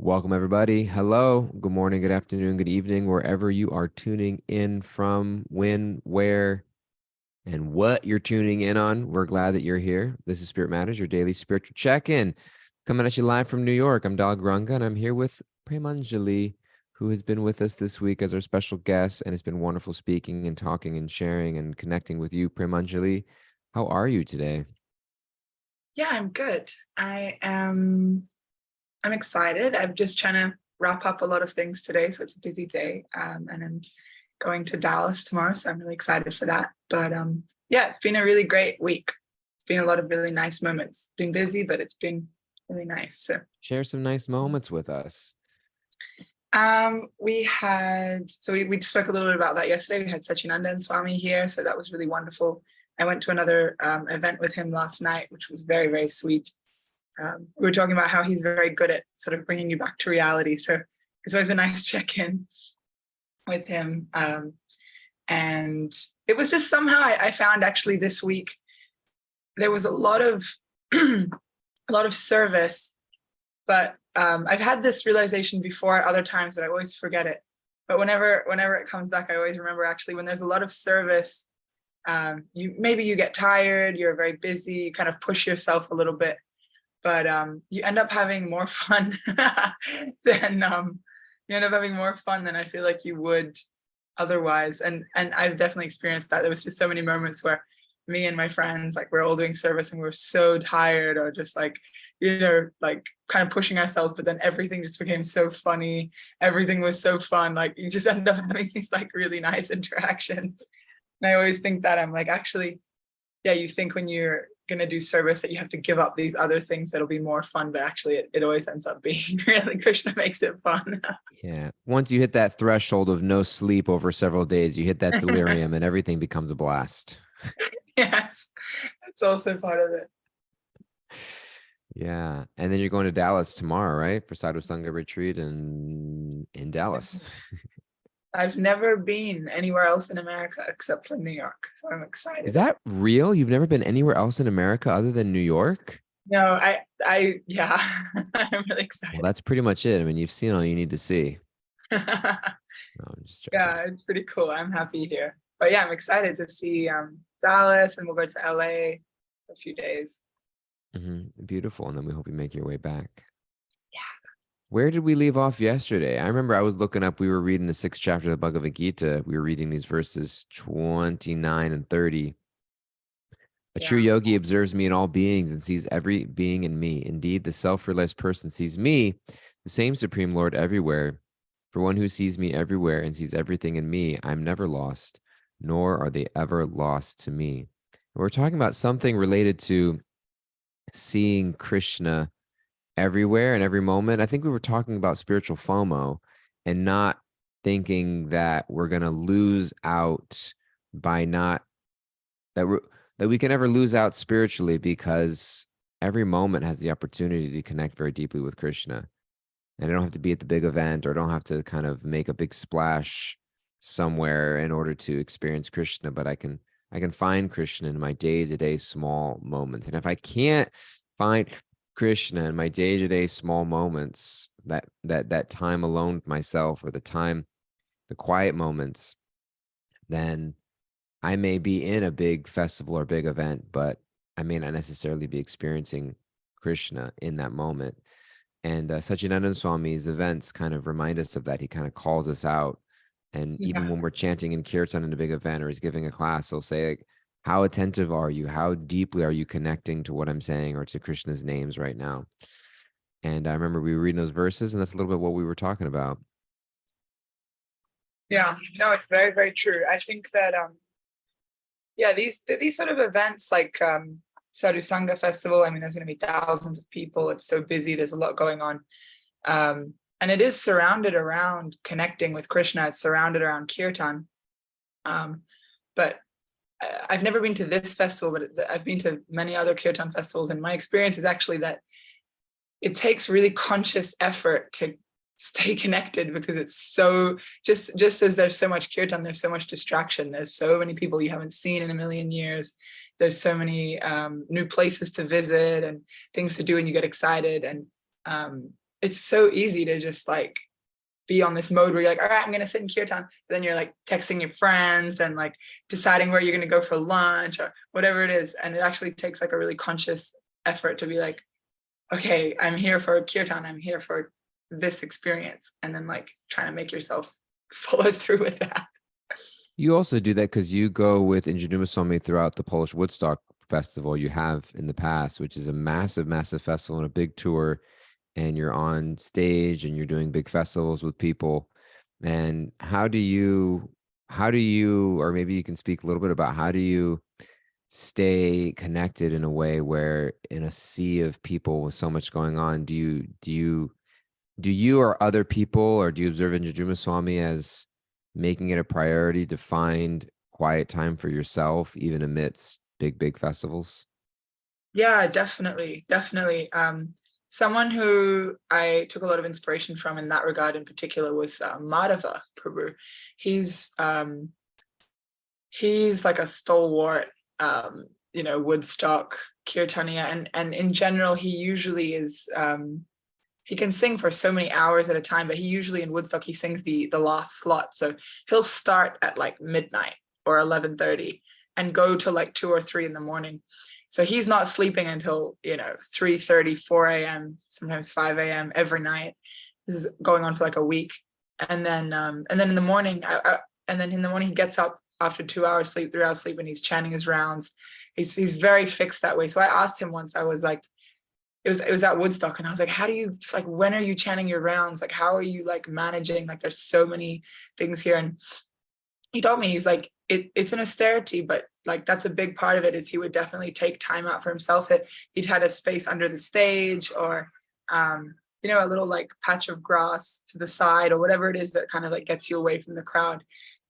Welcome, everybody. Hello, good morning, good afternoon, good evening, wherever you are tuning in from, when, where, and what you're tuning in on. We're glad that you're here. This is Spirit Matters, your daily spiritual check-in, coming at you live from New York. I'm Dag Ranga, and I'm here with Premanjali, who has been with us this week as our special guest, and it's been wonderful speaking and talking and sharing and connecting with you. Premanjali, how are you today? Yeah, I'm good. I'm excited. I'm just trying to wrap up a lot of things today, so it's a busy day. And I'm going to Dallas tomorrow, so I'm really excited for that. But yeah, it's been a really great week. It's been a lot of really nice moments. It's been busy, but it's been really nice. So Share some nice moments with us. we spoke a little bit about that yesterday. We had Sachinanda and Swami here, so that was really wonderful. I went to another event with him last night, which was very, very sweet. We were talking about how he's very good at sort of bringing you back to reality. So it's always a nice check-in with him. And it was just somehow I found actually this week, there was a lot of service, but I've had this realization before at other times, but I always forget it. But whenever it comes back, I always remember actually when there's a lot of service, you get tired, you're very busy, you kind of push yourself a little bit, but you end up having more fun than I feel like you would otherwise. And I've definitely experienced that. There was just so many moments where me and my friends, like, we're all doing service and we're so tired, or just like kind of pushing ourselves, but then everything just became so funny. Everything was so fun. Like, you just end up having these like really nice interactions. And I always think that I'm like, actually, yeah, you think when you're going to do service that you have to give up these other things that'll be more fun, but actually it always ends up being really, Krishna makes it fun. Yeah. Once you hit that threshold of no sleep over several days, you hit that delirium and everything becomes a blast. Yes, that's also part of it. Yeah. And then you're going to Dallas tomorrow, right? For Sadhu Sangha retreat in Dallas. I've never been anywhere else in America except for New York, so I'm Is excited. that real? You've never been anywhere else in America other than New York? No, yeah, I'm really Well, excited. that's pretty much it. I mean, you've seen all you need to see. No, I'm just joking. Yeah, it's pretty cool. I'm happy here. But yeah, I'm excited to see Dallas, and we'll go to LA for a few days. Beautiful. And then we hope you make your way back. Yeah. Where did we leave off yesterday? I remember I was looking up, we were reading the 6th chapter of the Bhagavad Gita. We were reading these verses 29 and 30. A true Yeah. yogi observes me in all beings and sees every being in me. Indeed, the self-realized person sees me, the same Supreme Lord, everywhere. For one who sees me everywhere and sees everything in me, I'm never lost, nor are they ever lost to me. We're talking about something related to seeing Krishna everywhere and every moment. I think we were talking about spiritual FOMO and not thinking that we're going to lose out by not that we can never lose out spiritually, because every moment has the opportunity to connect very deeply with Krishna. And I don't have to be at the big event, or I don't have to kind of make a big splash somewhere in order to experience Krishna, but I can find Krishna in my day-to-day small moments. And if I can't find Krishna in my day-to-day small moments, that time alone with myself, or the quiet moments, then I may be in a big festival or big event, but I may not necessarily be experiencing Krishna in that moment. And Sachinanda Swami's events kind of remind us of that. He kind of calls us out. And even Yeah. when we're chanting in kirtan in a big event, or he's giving a class, he'll say, like, how attentive are you? How deeply are you connecting to what I'm saying, or to Krishna's names right now? And I remember we were reading those verses, and that's a little bit what we were talking about. Yeah. No, it's very, very true. I think that yeah, these sort of events like Sadhu Sangha Festival, I mean, there's going to be thousands of people. It's so busy. There's a lot going on. And it is surrounded around connecting with Krishna. It's surrounded around kirtan. But I've never been to this festival, but I've been to many other kirtan festivals. And my experience is actually that it takes really conscious effort to stay connected, because it's so just as there's so much kirtan, there's so much distraction. There's so many people you haven't seen in a million years. There's so many new places to visit and things to do, and you get excited. And it's so easy to just like be on this mode where you're like, all right, I'm gonna sit in kirtan. Then you're like texting your friends and like deciding where you're gonna go for lunch or whatever it is. And it actually takes like a really conscious effort to be like, okay, I'm here for kirtan, I'm here for this experience. And then like trying to make yourself follow through with that. You also do that because you go with Ingenuity throughout the Polish Woodstock Festival you have in the past, which is a massive, massive festival and a big tour. And you're on stage and you're doing big festivals with people. And how do you, or maybe you can speak a little bit about how do you stay connected in a way where in a sea of people with so much going on, do you or other people, or do you observe Swami as making it a priority to find quiet time for yourself, even amidst big, big festivals? Yeah, definitely, definitely. Someone who I took a lot of inspiration from in that regard in particular was Madhava Prabhu. He's he's like a stalwart, Woodstock Kirtania, and in general, he usually is. He can sing for so many hours at a time, but he usually in Woodstock he sings the last slot. So he'll start at like midnight or 11:30 and go to like 2 or 3 in the morning. So he's not sleeping until 3:30, 4 a.m., sometimes 5 a.m. every night. This is going on for like a week, and then in the morning, he gets up after 2 hours sleep, 3 hours sleep, and he's chanting his rounds. He's very fixed that way. So I asked him once. I was like, it was at Woodstock, and I was like, how do you like, when are you chanting your rounds? Like, how are you like managing? Like, there's so many things here. And he told me, he's like, it's an austerity, but like that's a big part of it is he would definitely take time out for himself. That he'd had a space under the stage or a little like patch of grass to the side or whatever it is that kind of like gets you away from the crowd.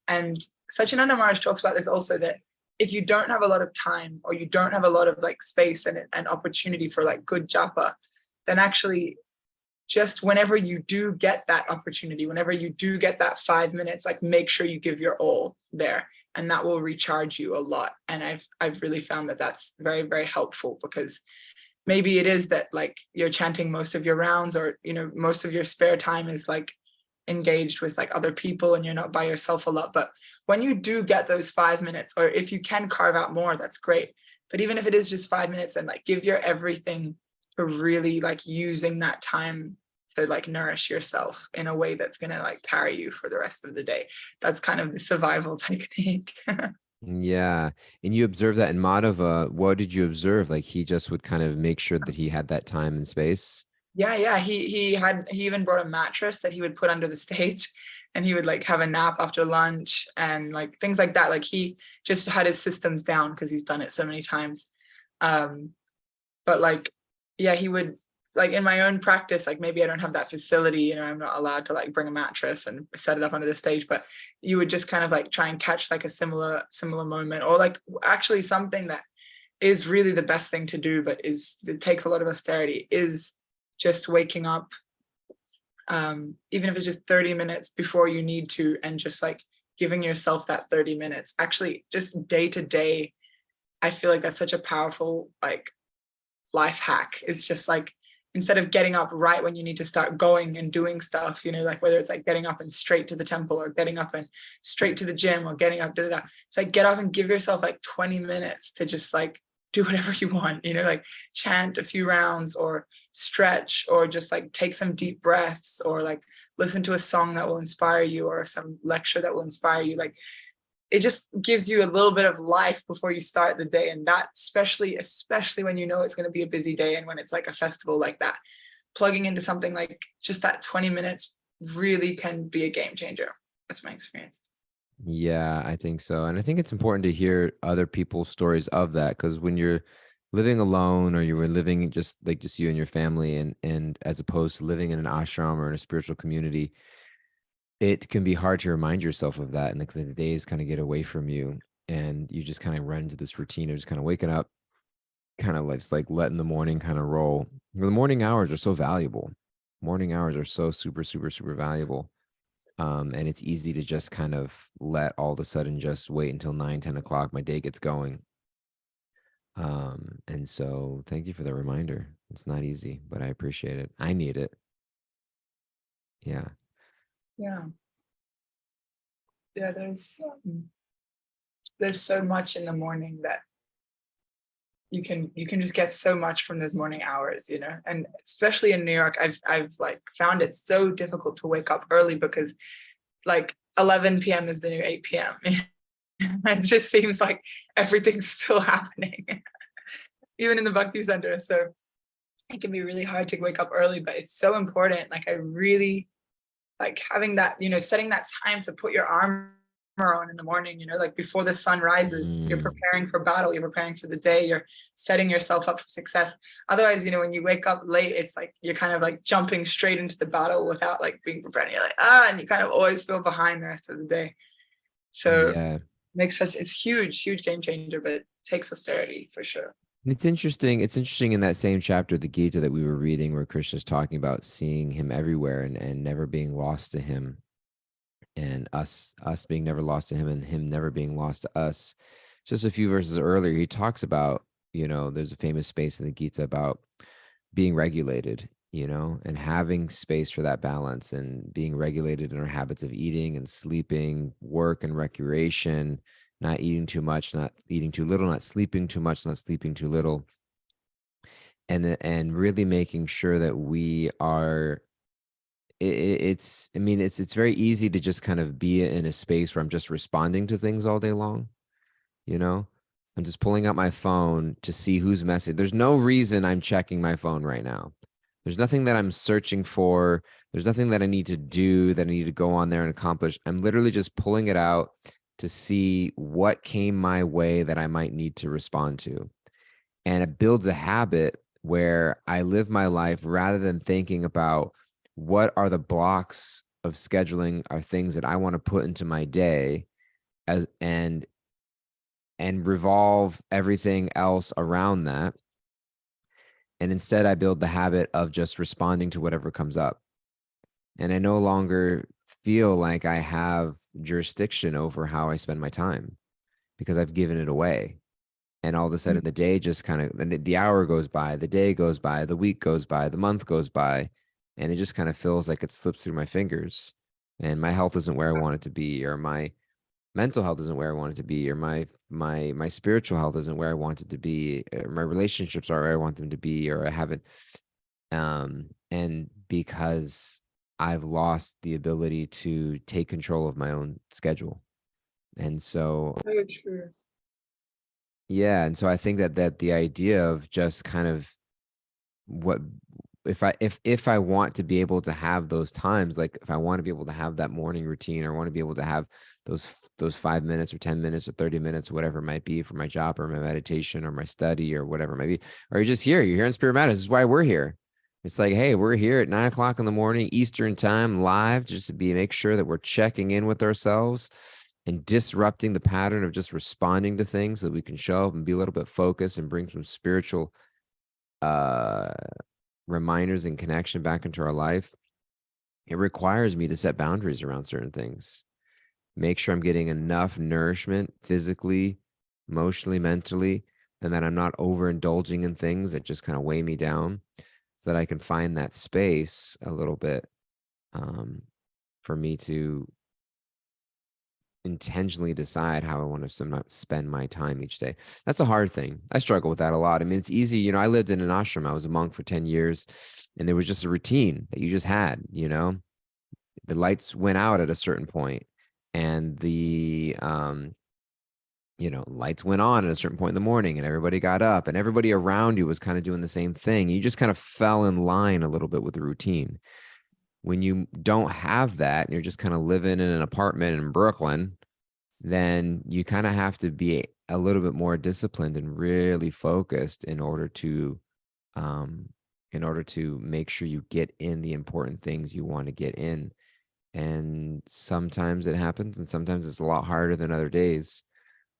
And Sachinanda Maharaj talks about this also, that if you don't have a lot of time or you don't have a lot of like space and opportunity for like good japa, then actually just whenever you do get that opportunity, whenever you do get that 5 minutes, like make sure you give your all there, and that will recharge you a lot. And I've really found that that's very, very helpful, because maybe it is that like you're chanting most of your rounds, or most of your spare time is like engaged with like other people and you're not by yourself a lot. But when you do get those 5 minutes, or if you can carve out more, that's great. But even if it is just 5 minutes, then like give your everything to really like using that time to like nourish yourself in a way that's going to like carry you for the rest of the day. That's kind of the survival technique. Yeah. And you observe that in Madhava. What did you observe? Like he just would kind of make sure that he had that time and space. Yeah. He even brought a mattress that he would put under the stage, and he would like have a nap after lunch and like things like that. Like he just had his systems down because he's done it so many times. Um, but like, yeah, he would, like in my own practice, like maybe I don't have that facility, I'm not allowed to like bring a mattress and set it up under the stage, but you would just kind of like try and catch like a similar moment, or like actually something that is really the best thing to do, but it takes a lot of austerity, is just waking up, even if it's just 30 minutes before you need to, and just like giving yourself that 30 minutes. Actually, just day to day, I feel like that's such a powerful like life hack. Is just like, instead of getting up right when you need to start going and doing stuff, like whether it's like getting up and straight to the temple, or getting up and straight to the gym, or getting up, it's like get up and give yourself like 20 minutes to just like do whatever you want, like chant a few rounds, or stretch, or just like take some deep breaths, or like listen to a song that will inspire you, or some lecture that will inspire you. Like it just gives you a little bit of life before you start the day. And that especially when it's going to be a busy day, and when it's like a festival like that, plugging into something like just that 20 minutes really can be a game changer. That's my experience. Yeah, I think so. And I think it's important to hear other people's stories of that, because when you're living alone, or you were living just you and your family, and as opposed to living in an ashram or in a spiritual community, it can be hard to remind yourself of that, and like the days kind of get away from you, and you just kind of run into this routine of just kind of waking up, kind of like letting the morning kind of roll. The morning hours are so valuable. Morning hours are so super, super, super valuable. And it's easy to just kind of let all of a sudden just wait until 9, 10 o'clock. My day gets going. And so thank you for the reminder. It's not easy, but I appreciate it. I need it. Yeah. Yeah. Yeah, there's so much in the morning that you can just get so much from those morning hours, you know. And especially in New York, I've like found it so difficult to wake up early because like 11 p.m. is the new 8 p.m. It just seems like everything's still happening, even in the Bhakti Center. So it can be really hard to wake up early, but it's so important. Like I really like having that, you know, setting that time to put your armor on in the morning, you know, like before the sun rises, you're Mm. preparing for battle, you're preparing for the day, you're setting yourself up for success. Otherwise, you know, when you wake up late, it's like you're kind of like jumping straight into the battle without like being prepared. You're like, and you kind of always feel behind the rest of the day. So Yeah. it's huge game changer, but it takes austerity for sure. It's interesting. It's interesting in that same chapter, the Gita that we were reading, where Krishna's talking about seeing him everywhere and never being lost to him, and us being never lost to him and him never being lost to us. Just a few verses earlier, he talks about, there's a famous space in the Gita about being regulated, and having space for that balance and being regulated in our habits of eating and sleeping, work and recreation, not eating too much, not eating too little, not sleeping too much, not sleeping too little. And really making sure that we are it's I mean, it's very easy to just kind of be in a space where I'm just responding to things all day long, you know? I'm just pulling out my phone to see who's messaging. There's no reason I'm checking my phone right now. There's nothing that I'm searching for. There's nothing that I need to do, that I need to go on there and accomplish. I'm literally just pulling it out to see what came my way that I might need to respond to. And it builds a habit where I live my life rather than thinking about what are the blocks of scheduling are things that I want to put into my day as and revolve everything else around that. And instead I build the habit of just responding to whatever comes up. And I no longer feel like I have jurisdiction over how I spend my time because I've given it away. And all of a sudden the day just kind of, the hour goes by, the day goes by, the week goes by, the month goes by, and it just kind of feels like it slips through my fingers, and my health isn't where I want it to be, or my mental health isn't where I want it to be, or my spiritual health isn't where I want it to be, or my relationships are where I want them to be, or I haven't and because I've lost the ability to take control of my own schedule. And so So true. yeah, and so I think that the idea of just kind of what if I want to be able to have those times, like if I want to be able to have that morning routine, or want to be able to have those 5 minutes or 10 minutes or 30 minutes, whatever it might be, for my job or my meditation or my study or whatever it might be, or you're here in Spirit Matters. This is why we're here. It's like, hey, we're here at 9 o'clock in the morning Eastern time, live, just to make sure that we're checking in with ourselves and disrupting the pattern of just responding to things, so that we can show up and be a little bit focused and bring some spiritual uh reminders and connection back into our life. It requires me to set boundaries around certain things, make sure I'm getting enough nourishment physically, emotionally, mentally, and that I'm not overindulging in things that just kind of weigh me down, so that I can find that space a little bit, um, for me to intentionally decide how I want to spend my time each day. That's a hard thing. I struggle with that a lot. I mean, it's easy. I lived in an ashram. I was a monk for 10 years, and there was just a routine that you just had, the lights went out at a certain point, and the, lights went on at a certain point in the morning, and everybody got up, and everybody around you was kind of doing the same thing. You just kind of fell in line a little bit with the routine. When you don't have that, and you're just kind of living in an apartment in Brooklyn, then you kind of have to be a little bit more disciplined and really focused um in order to make sure you get in the important things you want to get in. And sometimes it happens, and sometimes it's a lot harder than other days.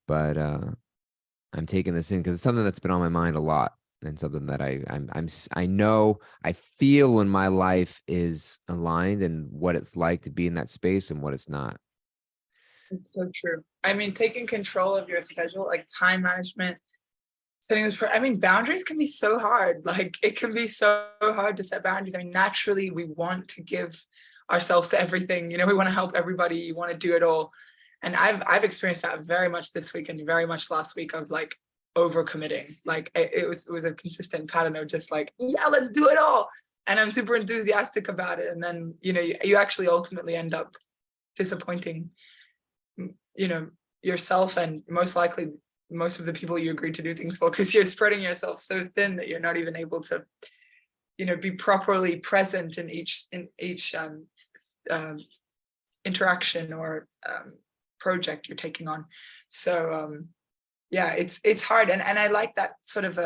But I'm taking this in because it's something that's been on my mind a lot, and something that I know, I feel when my life is aligned, and what it's like to be in that space and what it's not. It's so true. I mean, taking control of your schedule, like time management, setting this. I mean, boundaries can be so hard. Like it can be so hard to set boundaries. I mean, naturally, we want to give ourselves to everything. We want to help everybody, you want to do it all. And I've experienced that very much this week and very much last week, of like overcommitting. Like it was a consistent pattern of just like, yeah, let's do it all. And I'm super enthusiastic about it. And then, you actually ultimately end up disappointing, yourself, and most likely most of the people you agreed to do things for, because you're spreading yourself so thin that you're not even able to, be properly present in each interaction or project you're taking on. So yeah, it's hard, and I like that sort of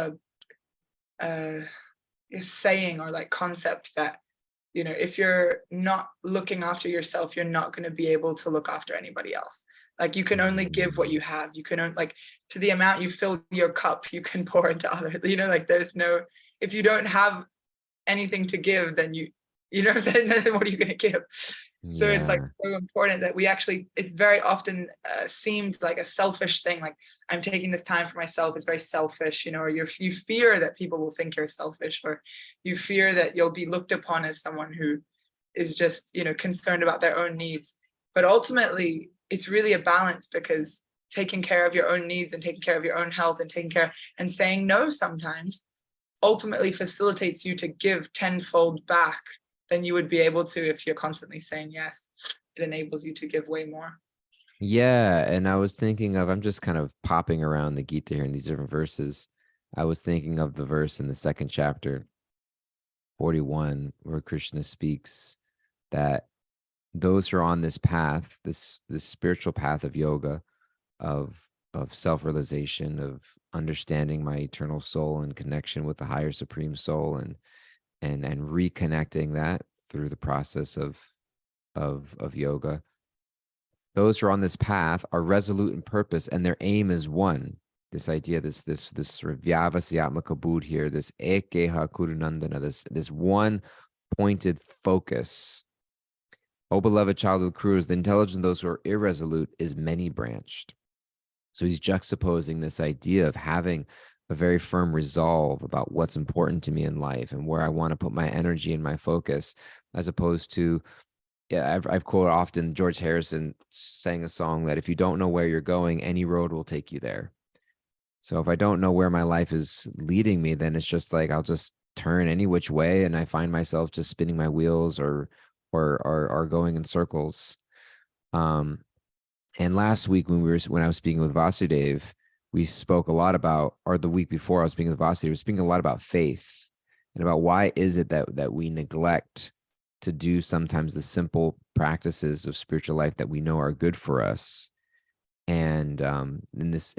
a saying or like concept that, if you're not looking after yourself, you're not going to be able to look after anybody else. Like you can only give what you have. You can only, like, to the amount you fill your cup, you can pour into others. Like there's no, if you don't have anything to give, then then what are you going to give? So it's like Yeah. so important that we actually, it's very often seemed like a selfish thing. Like, I'm taking this time for myself. It's very selfish, or you fear that people will think you're selfish, or you fear that you'll be looked upon as someone who is just, concerned about their own needs. But ultimately, it's really a balance, because taking care of your own needs and taking care of your own health and taking care and saying no sometimes ultimately facilitates you to give tenfold back than you would be able to if you're constantly saying yes. It enables you to give way more. Yeah. And I was thinking of, I'm just kind of popping around the Gita here in these different verses. I was thinking of the verse in the second chapter, 41, where Krishna speaks that those who are on this path, this spiritual path of yoga, of self-realization, of understanding my eternal soul and connection with the higher supreme soul, and reconnecting that through the process of yoga. Those who are on this path are resolute in purpose, and their aim is one. This idea, this sort of vyavasyatmaka buddh here, this ekeha kurunandana, this one pointed focus. O beloved child of the crews, the intelligence of those who are irresolute is many branched. So he's juxtaposing this idea of having a very firm resolve about what's important to me in life and where I want to put my energy and my focus, as opposed to, yeah, I've quoted often George Harrison sang a song that if you don't know where you're going, any road will take you there. So if I don't know where my life is leading me, then it's just like I'll just turn any which way, and I find myself just spinning my wheels or going in circles. And last week when I was speaking with Vasudev, we spoke a lot about, or the week before I was speaking with Vasudev, we were speaking a lot about faith and about why is it that we neglect to do sometimes the simple practices of spiritual life that we know are good for us. And in this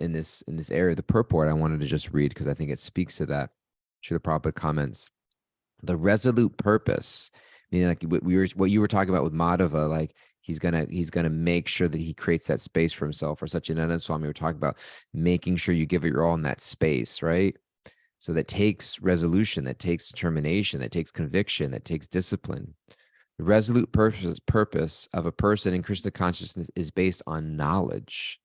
area, the purport I wanted to just read because I think it speaks to that. Srila Prabhupada comments, the resolute purpose, meaning like what you were talking about with Madhava, like he's gonna make sure that he creates that space for himself. Or Satchidananda Swami, we're talking about making sure you give it your all in that space, right? So that takes resolution, that takes determination, that takes conviction, that takes discipline. The resolute purpose of a person in Krishna consciousness is based on knowledge.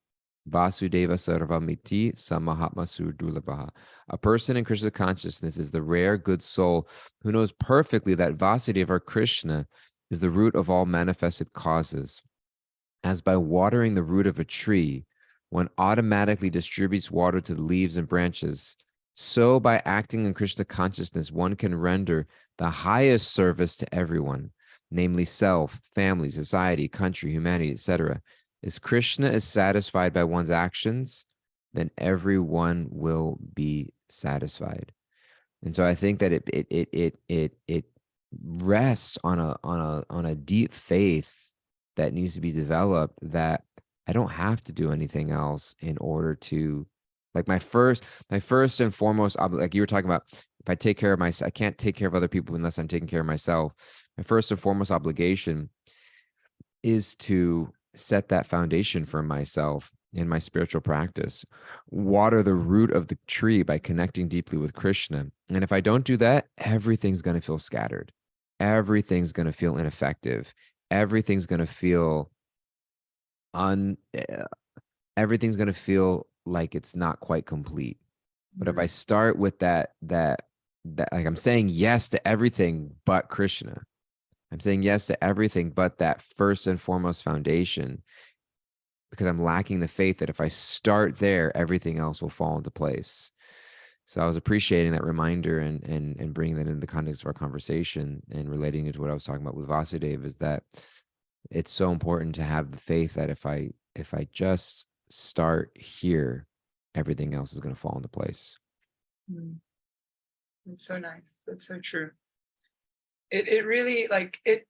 Vasudeva Sarvamiti Samahatma Surdulabha. A person in Krishna consciousness is the rare good soul who knows perfectly that Vasudeva or Krishna is the root of all manifested causes. As by watering the root of a tree, one automatically distributes water to the leaves and branches, so by acting in Krishna consciousness, one can render the highest service to everyone, namely self, family, society, country, humanity, etc. As Krishna is satisfied by one's actions, then everyone will be satisfied. And so I think that it rests on a deep faith that needs to be developed, that I don't have to do anything else in order to, like, my first and foremost, like you were talking about, if I take care of myself, I can't take care of other people unless I'm taking care of myself. My first and foremost obligation is to set that foundation for myself in my spiritual practice, water the root of the tree by connecting deeply with Krishna. And if I don't do that, everything's going to feel scattered. Everything's going to feel ineffective. Everything's going to feel everything's going to feel like it's not quite complete. But if I start with that like I'm saying yes to everything but Krishna, I'm saying yes to everything but that first and foremost foundation, because I'm lacking the faith that if I start there, everything else will fall into place. So I was appreciating that reminder, and bringing that into the context of our conversation and relating it to what I was talking about with Vasudev, is that it's so important to have the faith that if I just start here, everything else is going to fall into place. It's so nice. That's so true. It really, like, it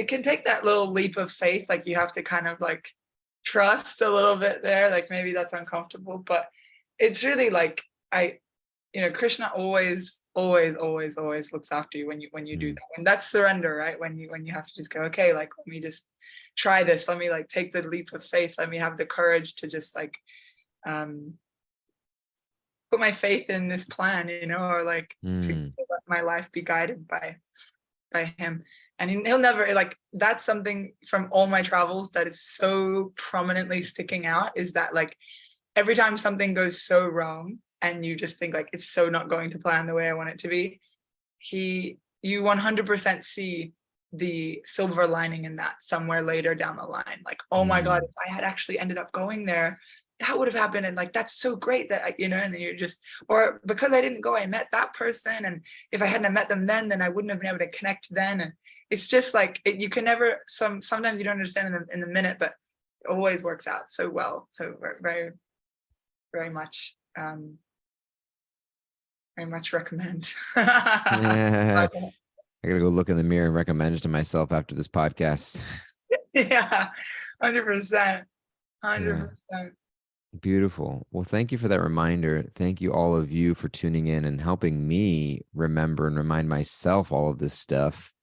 can take that little leap of faith. Like, you have to kind of like trust a little bit there. Like, maybe that's uncomfortable, but it's really like, Krishna always looks after you when you do that. And that's surrender, right? When you have to just go, okay, like, let me just try this. Let me like take the leap of faith. Let me have the courage to just like put my faith in this plan, or like to let my life be guided by him. And he'll never, like, that's something from all my travels that is so prominently sticking out, is that like every time something goes so wrong and you just think like it's so not going to plan the way I want it to be, you 100% see the silver lining in that somewhere later down the line. Like, oh my God, if I had actually ended up going there, that would have happened. And like, that's so great that, and then you're just, or because I didn't go, I met that person. And if I hadn't met them then I wouldn't have been able to connect then. And it's just like, you can never, sometimes you don't understand in the minute, but it always works out so well. So very, very much, very much recommend. I gotta go look in the mirror and recommend it to myself after this podcast. Yeah, 100%. 100%. Beautiful. Well, thank you for that reminder. Thank you, all of you, for tuning in and helping me remember and remind myself all of this stuff.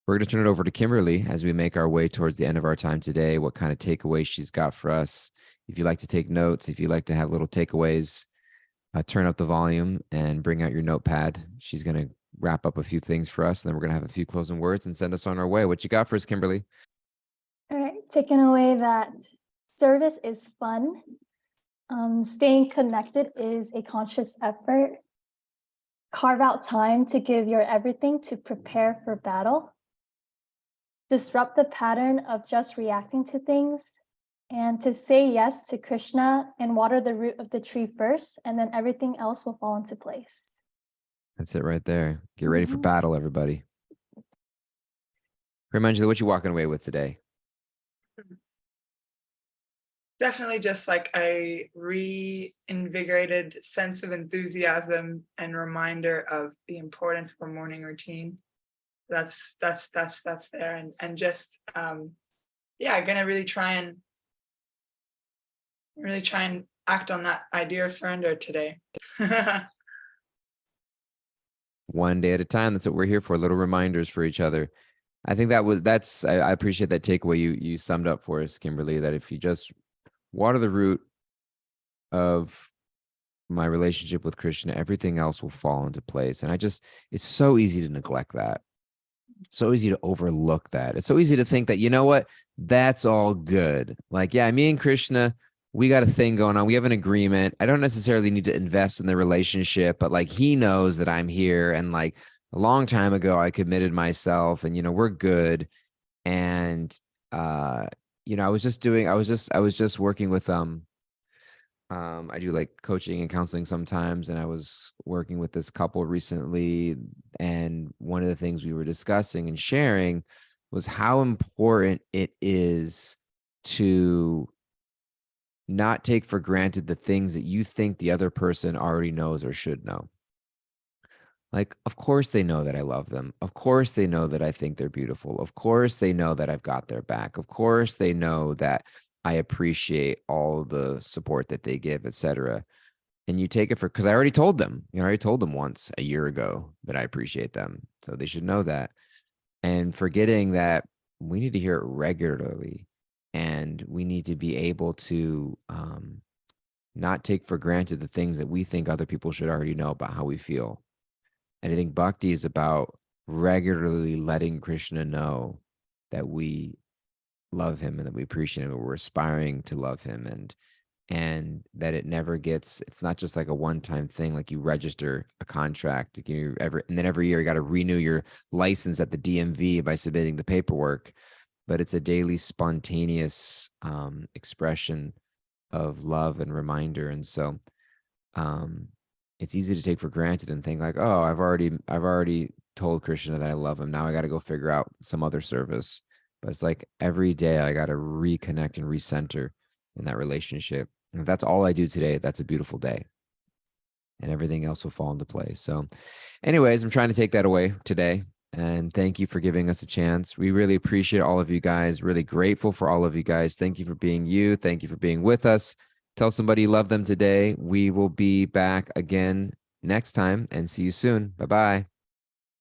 We're going to turn it over to Kimberly as we make our way towards the end of our time today, what kind of takeaways she's got for us. If you like to take notes, if you like to have little takeaways, turn up the volume and bring out your notepad. She's going to wrap up a few things for us, and then we're going to have a few closing words and send us on our way. What you got for us, Kimberly? All right, taking away that service is fun. Staying connected is a conscious effort. Carve out time to give your everything to prepare for battle. Disrupt the pattern of just reacting to things, and to say yes to Krishna and water the root of the tree first, and then everything else will fall into place. That's it right there. Get ready for battle, everybody. Remind you, what you walking away with today? Definitely just like a reinvigorated sense of enthusiasm and reminder of the importance of a morning routine. That's there, and just gonna really try and act on that idea of surrender today. One day at a time. That's what we're here for. Little reminders for each other. I think I appreciate that takeaway you summed up for us, Kimberly, that if you just water the root of my relationship with Krishna, everything else will fall into place. And it's so easy to neglect that. It's so easy to overlook that. It's so easy to think that, you know what, that's all good. Like, yeah, me and Krishna, we got a thing going on. We have an agreement. I don't necessarily need to invest in the relationship, but like, he knows that I'm here. And like a long time ago, I committed myself, and, we're good. And, I was just working with, I do like coaching and counseling sometimes. And I was working with this couple recently. And one of the things we were discussing and sharing was how important it is to not take for granted the things that you think the other person already knows or should know. Like, of course they know that I love them. Of course they know that I think they're beautiful. Of course they know that I've got their back. Of course they know that I appreciate all the support that they give, etc. And you take it because I already told them. I already told them once a year ago that I appreciate them. So they should know that. And forgetting that we need to hear it regularly, and we need to be able to not take for granted the things that we think other people should already know about how we feel. And I think bhakti is about regularly letting Krishna know that we love him and that we appreciate him, and we're aspiring to love him. And and that it never gets, it's not just like a one-time thing, like you register a contract, and then every year you got to renew your license at the DMV by submitting the paperwork, but it's a daily spontaneous expression of love and reminder. And so it's easy to take for granted and think like, oh, I've already told Krishna that I love him. Now I got to go figure out some other service. But it's like every day I got to reconnect and recenter in that relationship. And if that's all I do today, that's a beautiful day. And everything else will fall into place. So anyways, I'm trying to take that away today. And thank you for giving us a chance. We really appreciate all of you guys. Really grateful for all of you guys. Thank you for being you. Thank you for being with us. Tell somebody you love them today. We will be back again next time and see you soon. Bye-bye.